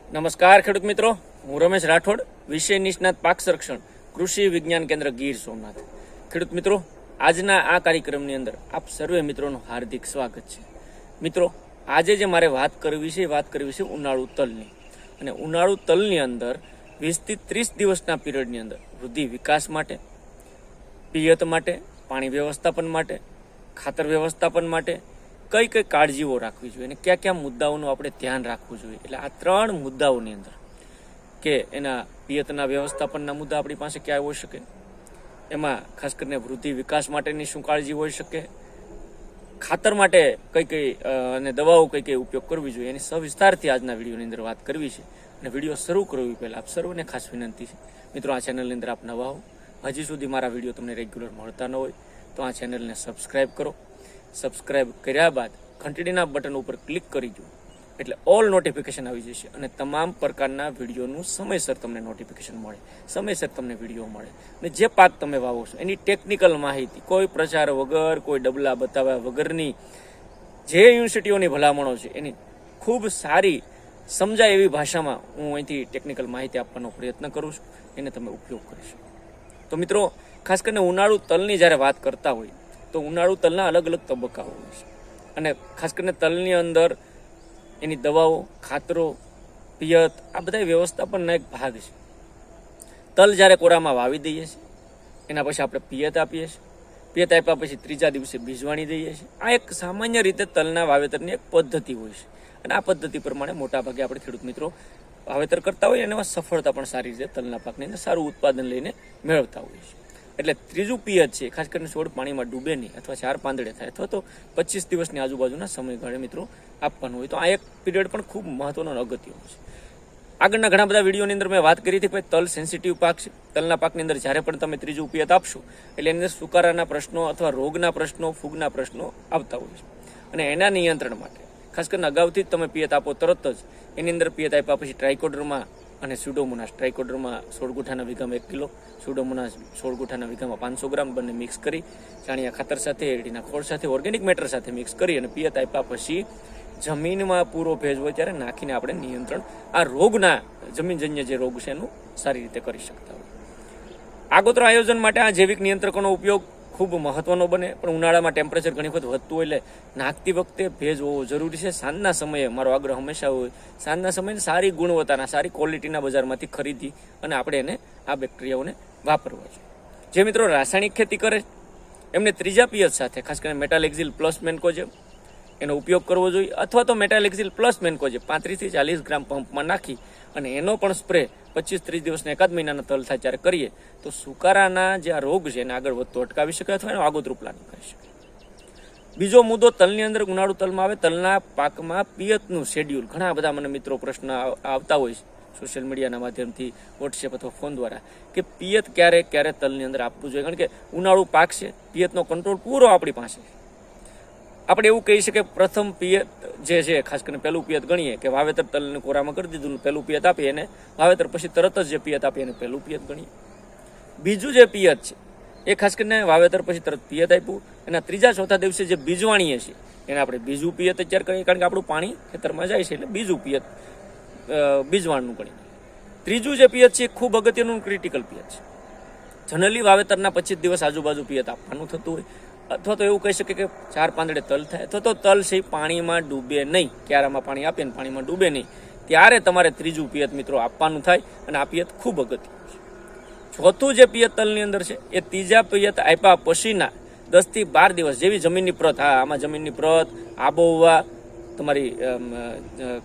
નમસ્કાર ખેડૂત મિત્રો, હું રમેશ રાઠોડ, વિષય નિષ્ણાત પાક સંરક્ષણ, કૃષિ વિજ્ઞાન કેન્દ્ર ગીર સોમનાથ. ખેડૂત મિત્રો, આજના આ કાર્યક્રમની અંદર આપ સર્વે મિત્રોનું હાર્દિક સ્વાગત છે. મિત્રો, આજે જે મારે વાત કરવી છે ઉનાળુ તલની. અને ઉનાળુ તલની અંદર 20 થી 30 દિવસના પીરિયડની અંદર વૃદ્ધિ વિકાસ માટે, પિયત માટે, પાણી વ્યવસ્થાપન માટે, ખાતર વ્યવસ્થાપન માટે કઈ કઈ કાળજીઓ રાખવી જોઈએ અને કયા કયા મુદ્દાઓનું આપણે ધ્યાન રાખવું જોઈએ. એટલે આ 3 મુદ્દાઓની અંદર કે એના પિયતના વ્યવસ્થાપનના મુદ્દા આપણી પાસે ક્યાં હોઈ શકે, એમાં ખાસ કરીને વૃદ્ધિ વિકાસ માટેની શું કાળજી હોઈ શકે, ખાતર માટે કઈ કઈ અને દવાઓ કઈ કઈ ઉપયોગ કરવી જોઈએ, એની સવિસ્તારથી આજના વિડીયોની અંદર વાત કરવી છે. અને વિડીયો શરૂ કરવી પહેલાં આપ સર્વને ખાસ વિનંતી છે, મિત્રો, આ ચેનલની અંદર આપ નવા હો, હજી સુધી મારા વિડીયો તમને રેગ્યુલર મળતા ન હોય તો આ ચેનલને સબસ્ક્રાઈબ કરો. સબસ્ક્રાઈબ કર્યા બાદ ઘંટડીના બટન ઉપર ક્લિક કરી દો એટલે ઓલ નોટિફિકેશન આવી જશે અને તમામ પ્રકારના વિડીયોનું સમયસર તમને નોટિફિકેશન મળે, સમયસર તમને વિડીયો મળે. અને જે પાક તમે વાવો છો એની ટેકનિકલ માહિતી, કોઈ પ્રચાર વગર, કોઈ ડબલા બતાવ્યા વગરની જે યુનિવર્સિટીઓની ભલામણો છે એની ખૂબ સારી સમજાય એવી ભાષામાં હું અહીંથી ટેકનિકલ માહિતી આપવાનો પ્રયત્ન કરું છું, એને તમે ઉપયોગ કરી શકો. તો મિત્રો, ખાસ કરીને ઉનાળુ તલની જ્યારે વાત કરતા હોય તો ઉનાળુ તલના અલગ અલગ તબક્કાઓ હોય છે. અને ખાસ કરીને તલની અંદર એની દવાઓ, ખાતરો, પિયત, આ બધા વ્યવસ્થાપનના એક ભાગ છે. તલ જ્યારે કોરામાં વાવી દઈએ છીએ એના પછી આપણે પિયત આપીએ છીએ. પિયત આપ્યા પછી 3જા દિવસે બીજવાણી દઈએ છીએ. આ એક સામાન્ય રીતે તલના વાવેતરની એક પદ્ધતિ હોય છે. અને આ પદ્ધતિ પ્રમાણે મોટાભાગે આપણે ખેડૂત મિત્રો વાવેતર કરતા હોય અને એમાં સફળતા પણ સારી રીતે તલના પાકની અંદર સારું ઉત્પાદન લઈને મેળવતા હોય છે. એટલે 3જું પિયત છે, ખાસ કરીને છોડ પાણીમાં ડૂબે નહીં અથવા 4 પાંદડે થાય અથવા તો 25 દિવસની આજુબાજુના સમયગાળે મિત્રો આપવાનું હોય તો આ એક પીરિયડ પણ ખૂબ મહત્વનો અને અગત્યનો છે. આગળના ઘણા બધા વિડીયોની અંદર મેં વાત કરી હતી કે તલ સેન્સિટિવ પાક છે. તલના પાકની અંદર જ્યારે પણ તમે 3જું પિયત આપશો એટલે એની અંદર સુકારાના પ્રશ્નો અથવા રોગના પ્રશ્નો, ફૂગના પ્રશ્નો આવતા હોય છે. અને એના નિયંત્રણ માટે ખાસ કરીને અગાઉથી જ તમે પિયત આપો તરત જ એની અંદર પિયત આપ્યા પછી ટ્રાઇકોડર્મા અને સ્યુડોમોનાસ, ટ્રાઇકોડર્મા 16 ગુઠાના વીઘામાં 1 કિલો, સ્યુડોમોનાસ 16 ગુઠાના વીઘામાં 500 ગ્રામ બંને મિક્સ કરી ચાણિયા ખાતર સાથે, એરડીના ખોળ સાથે, ઓર્ગેનિક મેટર સાથે મિક્સ કરી અને પિયત આપ્યા પછી જમીનમાં પૂરો ભેજ હોય ત્યારે નાખીને આપણે નિયંત્રણ આ રોગના જમીનજન્ય જે રોગ છે એનું સારી રીતે કરી શકતા હોય. આગોતરા આયોજન માટે આ જૈવિક નિયંત્રકોનો ઉપયોગ ખૂબ મહત્વનો બને. પણ ઉનાળામાં ટેમ્પરેચર ઘણી વખત વધતું હોય એટલે નાખતી વખતે ભેજ હોવો જરૂરી છે. સાંજના સમયે મારો આગ્રહ હંમેશા હોય, સાંજના સમયે સારી ગુણવત્તાના, સારી ક્વોલિટીના બજારમાંથી ખરીદી અને આપણે એને આ બેક્ટેરિયાઓને વાપરવા જોઈએ. જે મિત્રો રાસાયણિક ખેતી કરે એમને 3જા પિયત સાથે ખાસ કરીને મેટાલેક્ઝિલ પ્લસ મેન્કોજેબ એનો ઉપયોગ કરવો જોઈએ અથવા તો મેટાલેક્ઝિલ પ્લસ મેન્કોજેબ 35 થી 40 ગ્રામ પંપમાં નાખી અને એનો પણ સ્પ્રે 25-30 દિવસના 1 મહિનાના તલ થાય ત્યારે કરીએ તો સુકારાના જે આ રોગ છે એને આગળ વધતો અટકાવી શકાય અથવા એનો આગોતરું પ્લાનિંગ કરી શકાય. બીજો મુદ્દો તલની અંદર ઉનાળુ તલમાં આવે તલના પાકમાં પિયતનું શેડ્યુલ. ઘણા બધા મને મિત્રો પ્રશ્ન આવતા હોય છે સોશિયલ મીડિયાના માધ્યમથી, વોટ્સએપ અથવા ફોન દ્વારા કે પિયત ક્યારે તલની અંદર આપવું જોઈએ. કારણ કે ઉનાળુ પાક છે, પિયતનો કંટ્રોલ પૂરો આપણી પાસે. આપણે એવું કહી શકીએ પ્રથમ પિયત જે છે, ખાસ કરીને પહેલું પિયત ગણીએ કે વાવેતર તલને કોરામાં કરી દીધું, પહેલું પિયત આપીએ એને વાવેતર પછી તરત જ જે પિયત આપીએ એને પહેલું પિયત ગણીએ. બીજું જે પિયત છે એ ખાસ કરીને વાવેતર પછી તરત પિયત આપ્યું એના 3જા-4થા દિવસે જે બીજવાણીએ છે એને આપણે બીજું પિયત અત્યારે કરીએ. કારણ કે આપણું પાણી ખેતરમાં જાય છે એટલે બીજું પિયત બીજવાણનું ગણીએ. 3જું જે પિયત છે એ ખૂબ અગત્યનું ક્રિટિકલ પિયત છે. જનરલી વાવેતરના 25 દિવસ આજુબાજુ પિયત આપવાનું થતું હોય અથવા તો એવું કહી શકે કે 4 પાંદડે તલ થાય અથવા તો તલ છે પાણીમાં ડૂબે નહીં, ક્યારામાં પાણી આપીએ ને પાણીમાં ડૂબે નહીં ત્યારે તમારે 3જું પિયત મિત્રો આપવાનું થાય અને આ પિયત ખૂબ અગત્યનું છે. 4થું જે પિયત તલની અંદર છે એ 3જા પિયત આપ્યા પછીના 10 થી 12 દિવસ જેવી જમીનની પ્રત, આમાં જમીનની પ્રત, આબોહવા, તમારી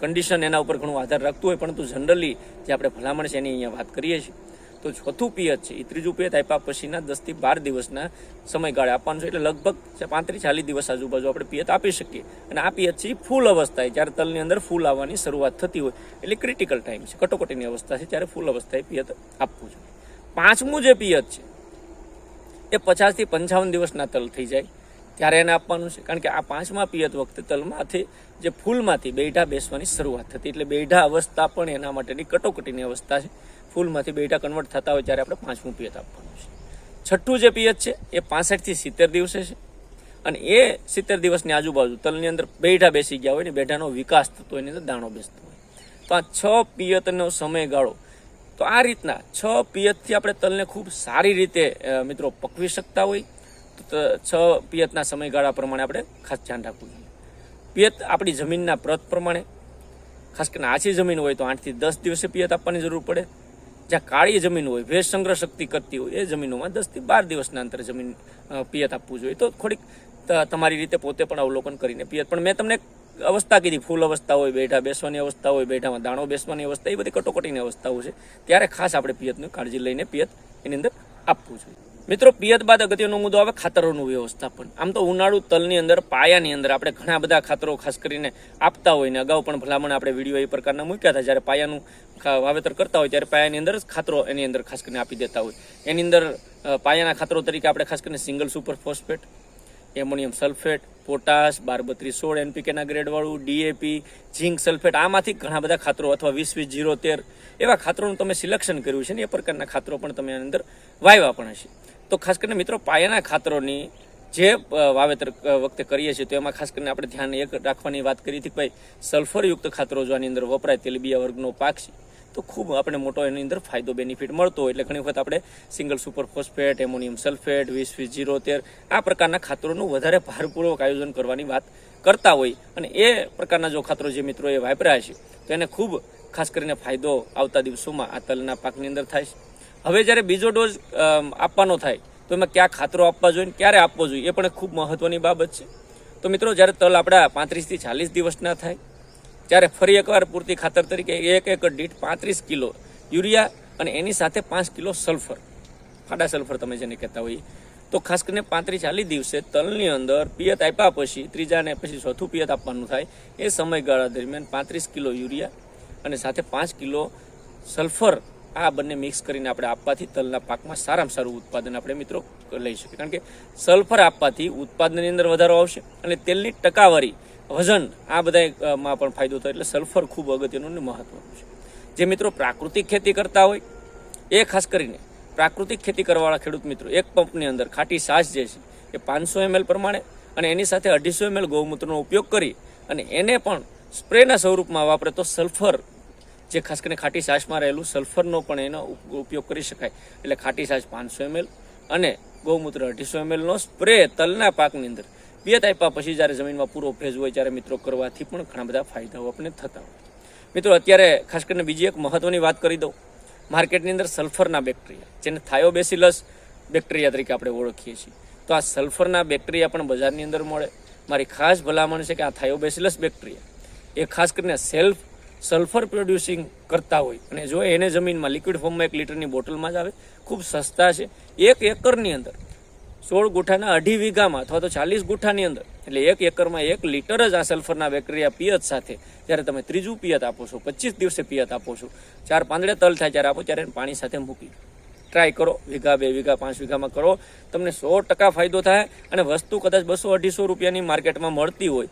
કન્ડિશન એના ઉપર ઘણું આધાર રાખતું હોય, પરંતુ જનરલી જે આપણે ભલામણ છે એની અહીંયા વાત કરીએ છીએ તો 4થું પિયત છે એ 3જું પિયત આપ્યા પછીના 10 થી 12 દિવસના સમયગાળે આપવાનું છે. એટલે લગભગ 35-40 દિવસ આજુબાજુ આપણે પિયત આપી શકીએ. અને આ પિયત છે એ ફૂલ અવસ્થાએ, જ્યારે તલની અંદર ફૂલ આવવાની શરૂઆત થતી હોય એટલે ક્રિટિકલ ટાઈમ છે, કટોકટીની અવસ્થા છે, ત્યારે ફૂલ અવસ્થાએ પિયત આપવું જોઈએ. 5મું જે પિયત છે એ 50 થી 55 દિવસના તલ થઈ જાય ત્યારે એને આપવાનું છે. કારણ કે આ 5મા પિયત વખતે તલમાંથી જે ફૂલમાંથી બેઠા બેસવાની શરૂઆત થતી, એટલે બેઠા અવસ્થા પણ એના માટેની કટોકટીની અવસ્થા છે. ફૂલમાંથી બેઠા કન્વર્ટ થતા હોય ત્યારે આપણે 5મું પિયત આપવાનું છે. 6ઠું જે પિયત છે એ 65 થી 70 દિવસે છે અને એ 70 દિવસની આજુબાજુ તલની અંદર બેઠા બેસી ગયા હોય ને બેઠાનો વિકાસ થતો હોય, એની અંદર દાણો બેસતો હોય તો આ 6 પિયતનો સમયગાળો, તો આ રીતના 6 પિયતથી આપણે તલને ખૂબ સારી રીતે મિત્રો પકવી શકતા હોય તો 6 પિયતના સમયગાળા પ્રમાણે આપણે ખાસ ધ્યાન રાખવું જોઈએ. પિયત આપણી જમીનના પ્રત પ્રમાણે, ખાસ કરીને આછી જમીન હોય તો 8 થી 10 દિવસે પિયત આપવાની જરૂર પડે. જ્યાં કાળી જમીન હોય, ભેજ સંગ્રહ શક્તિ કરતી હોય, એ જમીનોમાં 10 થી 12 દિવસના અંતરે જમીન પિયત આપવું જોઈએ. તો થોડીક તમારી રીતે પોતે પણ અવલોકન કરીને પિયત. પણ મેં તમને અવસ્થા કીધી, ફૂલ અવસ્થા હોય, બેઠા બેસવાની અવસ્થા હોય, બેઠામાં દાણો બેસવાની અવસ્થા, એ બધી કટોકટીની અવસ્થાઓ છે. ત્યારે ખાસ આપણે પિયતની કાળજી લઈને પિયત એની અંદર આપવું જોઈએ. મિત્રો, પિયત બાદ અગત્યનો મુદ્દો આવે ખાતરોનું વ્યવસ્થાપન. આમ તો ઉનાળુ તલની અંદર પાયાની અંદર આપણે ઘણા બધા ખાતરો ખાસ કરીને આપતા હોય ને અગાઉ પણ ભલામણ આપણે વિડીયો એ પ્રકારના મૂક્યા હતા. જ્યારે પાયાનું વાવેતર કરતા હોય ત્યારે પાયાની અંદર જ ખાતરો એની અંદર ખાસ કરીને આપી દેતા હોય. એની અંદર પાયાના ખાતરો તરીકે આપણે ખાસ કરીને single super phosphate, ammonium sulphate, potash, 12-32-16 એનપીકેના ગ્રેડવાળું, ડીએપી, ઝીંક સલ્ફેટ, આમાંથી ઘણા બધા ખાતરો અથવા 20-20-0-13 એવા ખાતરોનું તમે સિલેક્શન કર્યું છે ને એ પ્રકારના ખાતરો પણ તમે એની અંદર વાવ્યા પણ હશે. તો ખાસ કરીને મિત્રો, પાયાના ખાતરોની જે વાવેતર વખતે કરીએ છીએ તો એમાં ખાસ કરીને આપણે ધ્યાન એક રાખવાની વાત કરી હતી કે ભાઈ સલ્ફરયુક્ત ખાતરો જો આની અંદર વપરાય, તેલીબિયા વર્ગનો પાક છે તો ખૂબ આપણે મોટો એની અંદર ફાયદો બેનિફિટ મળતો હોય. એટલે ઘણી વખત આપણે single super phosphate, ammonium sulphate, 20-20-0-13 આ પ્રકારના ખાતરોનું વધારે ભારપૂર્વક આયોજન કરવાની વાત કરતા હોય. અને એ પ્રકારના જો ખાતરો જે મિત્રોએ વાપર્યા છે તો એને ખૂબ ખાસ કરીને ફાયદો આવતા દિવસોમાં આ તલના પાકની અંદર થાય છે. હવે જ્યારે બીજો ડોઝ આપવાનો થાય તો એમાં કયા ખાતરો આપવા જોઈએ, ક્યારે આપવો જોઈએ, એ પણ ખૂબ મહત્વની બાબત છે. તો મિત્રો, જ્યારે તલ આપણા 35 થી 40 દિવસના થાય ત્યારે ફરી એકવાર પૂરતી ખાતર તરીકે 1 એકર દીઠ 35 કિલો યુરિયા અને એની સાથે 5 કિલો સલ્ફર, ફાડા સલ્ફર તમે જેને કહેતા હોય, તો ખાસ કરીને 35-40 દિવસે તલની અંદર પિયત આપ્યા પછી ત્રીજા અને પછી ચોથું પિયત આપવાનું થાય એ સમયગાળા દરમિયાન 35 કિલો યુરિયા અને સાથે 5 કિલો સલ્ફર આ બંને મિક્સ કરીને આપણે આપવાથી તલના પાકમાં સારામાં સારું ઉત્પાદન આપણે મિત્રો લઈ શકીએ. કારણ કે સલ્ફર આપવાથી ઉત્પાદનની અંદર વધારો આવશે અને તેલની ટકાવારી, વજન આ બધામાં પણ ફાયદો થાય. એટલે સલ્ફર ખૂબ અગત્યનું અને મહત્વનું છે. જે મિત્રો પ્રાકૃતિક ખેતી કરતા હોય એ ખાસ કરીને પ્રાકૃતિક ખેતી કરવાવાળા ખેડૂત મિત્રો એક પંપની અંદર ખાટી છાશ જે છે એ 500 ml પ્રમાણે અને એની સાથે 250 ml ગૌમૂત્રનો ઉપયોગ કરી અને એને પણ સ્પ્રેના સ્વરૂપમાં વાપરે તો સલ્ફર, જે ખાસ કરીને ખાટી છાશમાં રહેલું સલ્ફરનો પણ એનો ઉપયોગ કરી શકાય. એટલે ખાટી છાશ 500 ml અને ગૌમૂત્ર 250 ml નો સ્પ્રે તલના પાકની અંદર પિયત આપ્યા પછી જ્યારે જમીનમાં પૂરો ભેજ હોય ત્યારે મિત્રો કરવાથી પણ ઘણા બધા ફાયદાઓ આપણને થતા હોય. મિત્રો, અત્યારે ખાસ કરીને બીજી એક મહત્વની વાત કરી દઉં. માર્કેટની અંદર સલ્ફરના બેક્ટેરિયા, જેને થાયોબેસિલસ બેક્ટેરિયા તરીકે આપણે ઓળખીએ છીએ, તો આ સલ્ફરના બેક્ટેરિયા પણ બજારની અંદર મળે. મારી ખાસ ભલામણ છે કે આ થાયોબેસિલસ બેક્ટેરિયા એ ખાસ કરીને સલ્ફર પ્રોડ્યુસિંગ કરતા હોય અને જો એને જમીનમાં લિક્વિડ ફોર્મમાં 1 લીટરની બોટલમાં જ આવે, ખૂબ સસ્તા છે. 1 એકરની અંદર 16 ગુઠાના 2.5 વીઘામાં અથવા તો 40 ગુઠાની અંદર, એટલે 1 એકરમાં 1 લીટર જ આ સલ્ફરના બેક્ટેરિયા પિયત સાથે જ્યારે તમે ત્રીજું પિયત આપો છો, 25 દિવસે પિયત આપો છો, 4 પાંદડે તલ થાય ત્યારે આપો ત્યારે પાણી સાથે મૂકી ટ્રાય કરો. વીઘા, 2 વીઘા, 5 વીઘામાં કરો, તમને 100% ફાયદો થાય. અને વસ્તુ કદાચ 200-250 રૂપિયાની માર્કેટમાં મળતી હોય,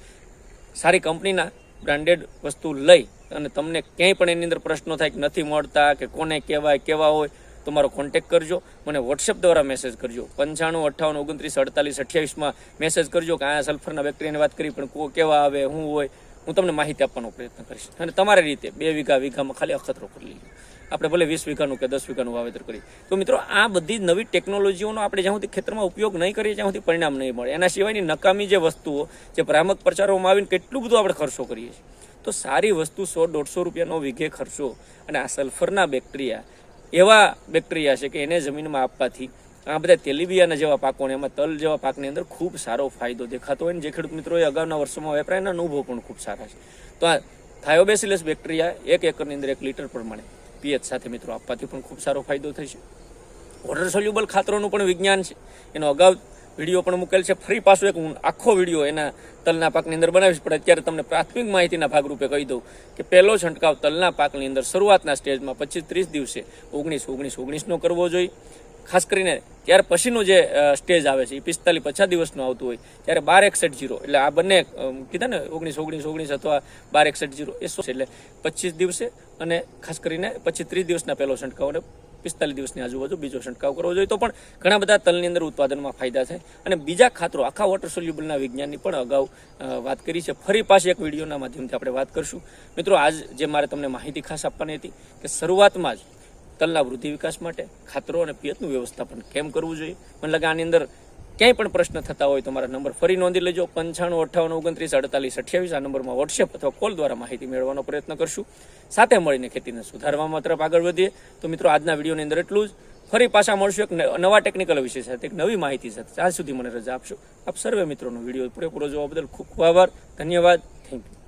સારી કંપનીના બ્રાન્ડેડ વસ્તુ લઈ અને તમને ક્યાંય પણ એની અંદર પ્રશ્નો થાય કે નથી મળતા કે કોને કહેવાય, કેવા હોય, તો મારો કોન્ટેક કરજો, મને વોટ્સએપ દ્વારા મેસેજ કરજો. 95-58-29-48-28માં મેસેજ કરજો કે આ સલ્ફરના બેક્ટેરિયાની વાત કરી પણ કેવા આવે, શું હોય, હું તમને માહિતી આપવાનો પ્રયત્ન કરીશ. અને તમારી રીતે 2 વીઘામાં ખાલી અખતરો કરી લઈએ. આપણે ભલે 20 વીઘાનું કે 10 વીઘાનું વાવેતર કરીએ. તો મિત્રો, આ બધી નવી ટેકનોલોજીઓનો આપણે જ્યાં સુધી ખેતરમાં ઉપયોગ નહીં કરીએ ત્યાં સુધી પરિણામ નહીં મળે. એના સિવાયની નકામી જે વસ્તુઓ, જે ભ્રામક પ્રચારોમાં આવીને કેટલું બધું આપણે ખર્ચો કરીએ છીએ, તો સારી વસ્તુ 100-150 રૂપિયાનો વીઘે ખર્ચો અને આ સલ્ફરના બેક્ટેરિયા એવા બેક્ટેરિયા છે કે એને જમીનમાં આપવાથી આ બધા તેલીબિયાના જેવા પાકોને, એમાં તલ જેવા પાકની અંદર ખૂબ સારો ફાયદો દેખાતો હોય. ને જે ખેડૂત મિત્રોએ અગાઉના વર્ષોમાં વાપર્યા એના અનુભવ પણ ખૂબ સારા છે. તો આ થાયોબેસિલસ બેક્ટેરિયા 1 એકરની અંદર 1 લીટર પ્રમાણે પિયત સાથે મિત્રો આપવાથી પણ ખૂબ સારો ફાયદો થશે. વોટર સોલ્યુબલ ખાતરોનું પણ વિજ્ઞાન છે, એનો અગાઉ વિડીયો પણ મૂકેલ છે. ફરી પાછો એક હું આખો વિડીયો એના તલના પાકની અંદર બનાવીશ. પણ અત્યારે તમને પ્રાથમિક માહિતીના ભાગરૂપે કહી દઉં કે પહેલો છંટકાવ તલના પાકની અંદર શરૂઆતના સ્ટેજમાં 25-30 દિવસે 19-19-19નો કરવો જોઈએ. ખાસ કરીને ત્યાર પછીનો જે સ્ટેજ આવે છે એ 45-50 દિવસનું આવતું હોય ત્યારે 12-61-0, એટલે આ બંને કીધા ને 19-19-19 અથવા 12-61-0 એ 100 એટલે 25 દિવસે અને ખાસ કરીને 25-30 દિવસના પહેલો છંટકાવ અને 45 દિવસની આજુબાજુ બીજો છંટકાવ કરવો જોઈએ. તો પણ ઘણા બધા તલની અંદર ઉત્પાદનમાં ફાયદા થાય. અને બીજા ખાતરો આખા વોટર સોલ્યુબલના વિજ્ઞાનની પણ અગાઉ વાત કરી છે. ફરી પાછી એક વિડીયોના માધ્યમથી આપણે વાત કરશું. મિત્રો, આજ જે મારે તમને માહિતી ખાસ આપવાની હતી કે શરૂઆતમાં જ તલના વૃદ્ધિ વિકાસ માટે ખાતરો અને પિયતનું વ્યવસ્થાપન કેમ કરવું જોઈએ. મને લાગે આની અંદર ક્યાંય પણ પ્રશ્ન થતા હોય તો મારા નંબર ફરી નોંધી લેજો. 95 58 29 48 આ નંબરમાં વોટ્સએપ અથવા કોલ દ્વારા માહિતી મેળવવાનો પ્રયત્ન કરશું. સાથે મળીને ખેતીને સુધારવામાં તરફ આગળ વધીએ. તો મિત્રો, આજના વિડીયોની અંદર એટલું જ. ફરી પાછા મળશું એક નવા ટેકનિકલ વિષય સાથે, એક નવી માહિતી સાથે. ત્યાં સુધી મને રજા આપશો. આપ સર્વે મિત્રોનો વિડીયો પૂરેપૂરો જોવા બદલ ખૂબ ખૂબ આભાર. ધન્યવાદ. Thank you.